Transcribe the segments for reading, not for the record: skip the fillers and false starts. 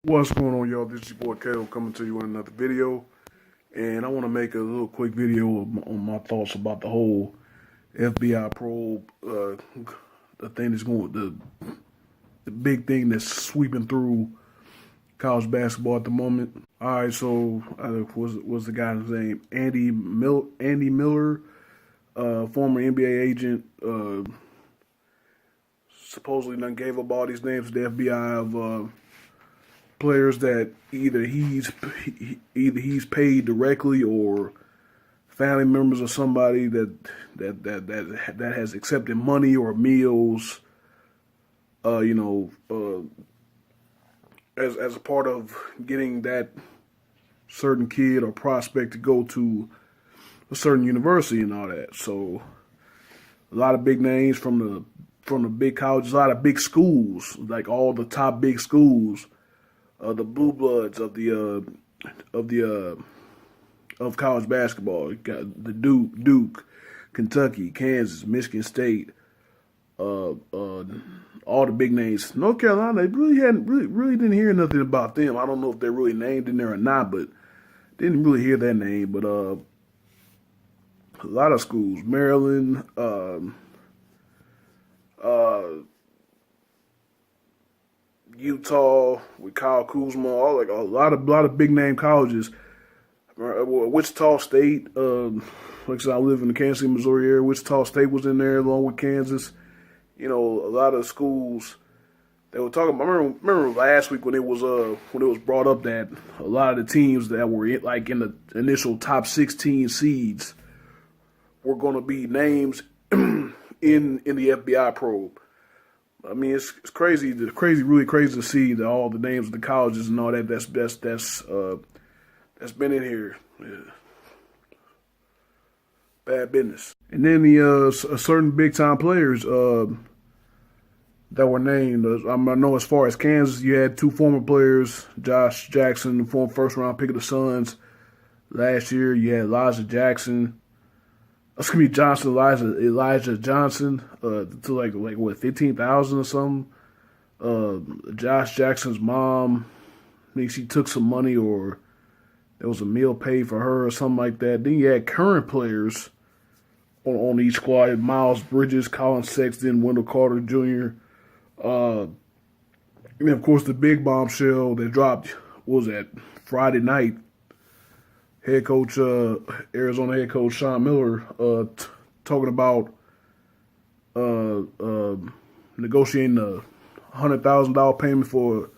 What's going on, y'all? This is your boy Kale coming to you with another video, and I want to make a little quick video on my thoughts about the whole FBI probe, the thing that's going, the big thing that's sweeping through college basketball at the moment. All right, so was the guy's name Andy Miller, former NBA agent, supposedly done gave up all these names to the FBI of players that either he's paid directly or family members of somebody that has accepted money or meals, as a part of getting that certain kid or prospect to go to a certain university and all that. So a lot of big names from the big colleges, a lot of big schools, like all the top big schools. The blue bloods of college basketball. You got the Duke, Kentucky, Kansas, Michigan State, all the big names. North Carolina, they really didn't hear nothing about them. I don't know if they're really named in there or not, but didn't really hear that name. But a lot of schools, Maryland, Utah with Kyle Kuzma, like a lot of big name colleges. Wichita State, like I said, I live in the Kansas City, Missouri area. Wichita State was in there along with Kansas. You know, a lot of schools they were talking about. I remember last week when it was brought up that a lot of the teams that were in the initial top 16 seeds were going to be names in the FBI probe. I mean, it's crazy. Really crazy to see all the names of the colleges and all that. That's been in here. Yeah. Bad business. And then the certain big time players that were named. I know as far as Kansas, you had two former players, Josh Jackson, the former first round pick of the Suns. Last year, you had Elijah Johnson, to like what, 15,000 or something. Josh Jackson's mom, I think she took some money or there was a meal paid for her or something like that. Then you had current players on each squad: Miles Bridges, Colin Sexton, Wendell Carter Jr. And then of course the big bombshell that dropped was that Friday night. Arizona head coach Sean Miller talking about negotiating a $100,000 payment for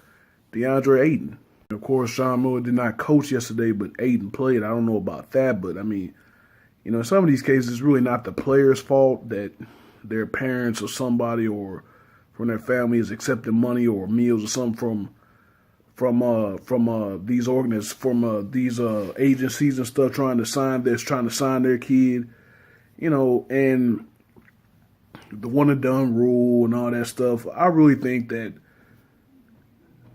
DeAndre Ayton. Of course, Sean Miller did not coach yesterday, but Ayton played. I don't know about that, but I mean, you know, in some of these cases, it's really not the player's fault that their parents or somebody or from their family is accepting money or meals or something from these agencies and stuff, trying to sign their kid, you know, and the one and done rule and all that stuff. I really think that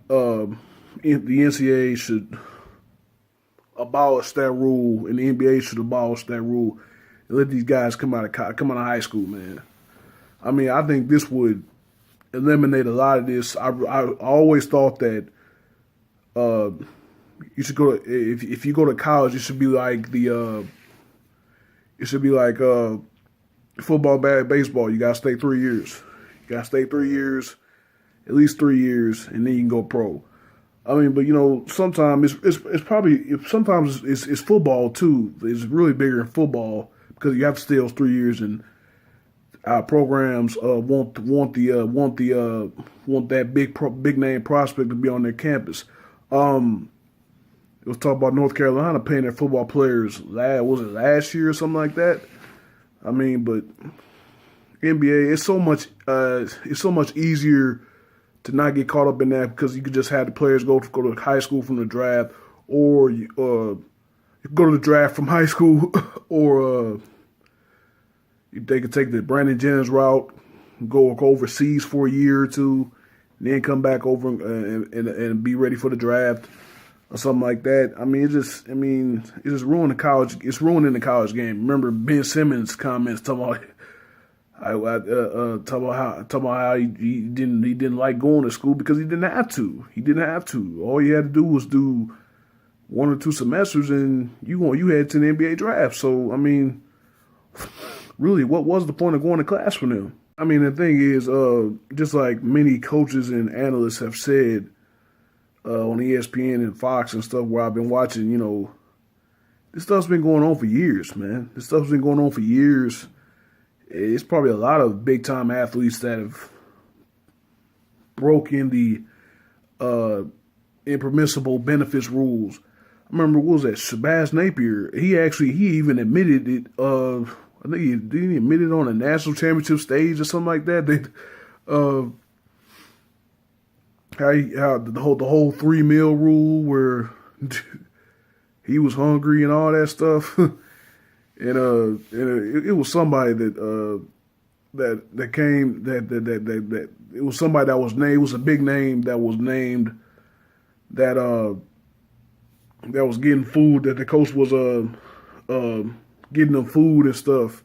the NCAA should abolish that rule, and the NBA should abolish that rule and let these guys come out of high school, man. I mean, I think this would eliminate a lot of this. I always thought that. You should go to, if you go to college, it should be like football, baseball. You gotta stay 3 years. At least 3 years, and then you can go pro. I mean, but you know, sometimes it's football too. It's really bigger in football because you have to stay those 3 years, and our programs want that big name prospect to be on their campus. It was talk about North Carolina paying their football players last year or something like that. I mean, but NBA, it's so much easier to not get caught up in that because you could just have the players go to high school from the draft, or you go to the draft from high school, or they could take the Brandon Jennings route, go overseas for a year or two, and then come back over and be ready for the draft or something like that. I mean, it's just ruining the college. It's ruining the college game. Remember Ben Simmons' comments talking about Talking about how he didn't like going to school because he didn't have to. He didn't have to. All he had to do was do 1 or 2 semesters, and you head to the NBA draft. So I mean, really, what was the point of going to class for them? I mean, the thing is, just like many coaches and analysts have said on ESPN and Fox and stuff, where I've been watching, this stuff's been going on for years, man. This stuff's been going on for years. It's probably a lot of big time athletes that have broken the impermissible benefits rules. I remember, what was that? Shabazz Napier. He even admitted it. I think he admitted on a national championship stage or something like that. How the whole 3 meal rule where he was hungry and all that stuff. And it was somebody that it was somebody that was named. It was a big name that was named that was getting food, that the coach was getting them food and stuff,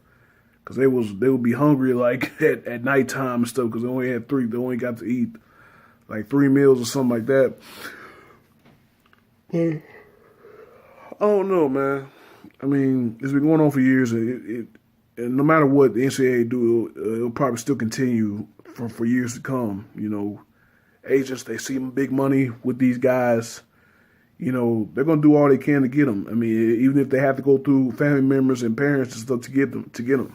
because they would be hungry like at nighttime and stuff, because they only got to eat like 3 meals or something like that. I don't know, man. I mean, it's been going on for years, and no matter what the NCAA do, it'll probably still continue for years to come. Agents, they see big money with these guys. They're gonna do all they can to get them. I mean, even if they have to go through family members and parents and stuff to get them.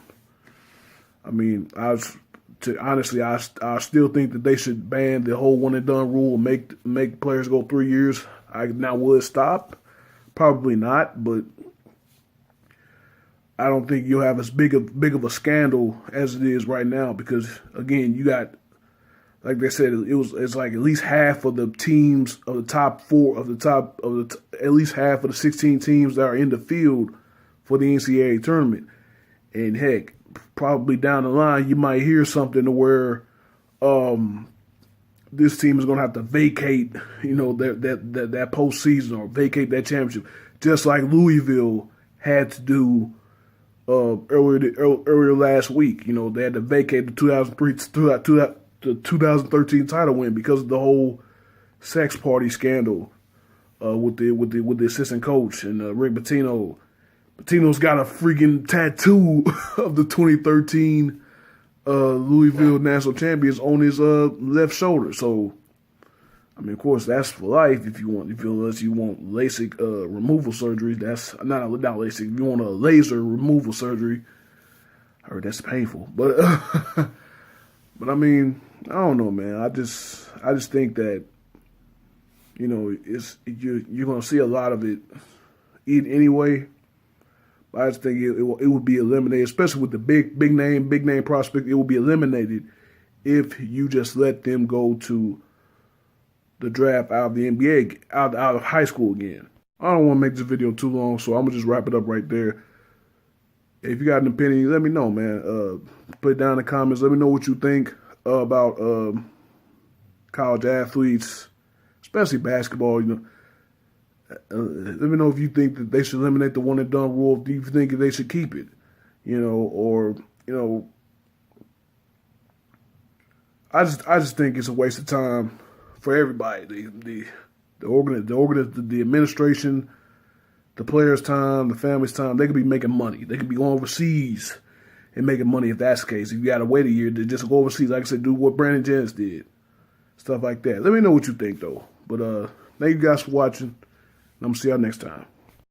I mean, honestly, I still think that they should ban the whole one and done rule and make players go 3 years. Now, will it stop? Probably not, but I don't think you'll have as big of a scandal as it is right now, because again, you got, like they said, it's like at least half of the teams of the top four at least half of the 16 teams that are in the field for the NCAA tournament. And heck, probably down the line you might hear something to where this team is going to have to vacate, that postseason, or vacate that championship, just like Louisville had to do earlier last week. They had to vacate the 2013 title win because of the whole sex party scandal with the assistant coach and Rick Pitino. Pitino's got a freaking tattoo of the 2013 Louisville national champions on his left shoulder. So, I mean, of course, that's for life. Unless you want LASIK removal surgery, that's not LASIK. If you want a laser removal surgery, I heard that's painful. But but I mean, I don't know, man. I just think that you're gonna see a lot of it anyway. I just think it would be eliminated, especially with the big name prospect. It will be eliminated if you just let them go to the draft out of the NBA, out of high school again. I don't want to make this video too long, so I'm gonna just wrap it up right there. If you got an opinion, let me know, man. Put it down in the comments. Let me know what you think about college athletes, especially basketball. Let me know if you think that they should eliminate the one and done rule. Do you think that they should keep it? I just think it's a waste of time for everybody. The administration, the players' time, the family's time. They could be making money. They could be going overseas and making money if that's the case. If you got to wait a year to just go overseas, like I said, do what Brandon Jennings did, stuff like that. Let me know what you think though. But thank you guys for watching. I'm going to see y'all next time.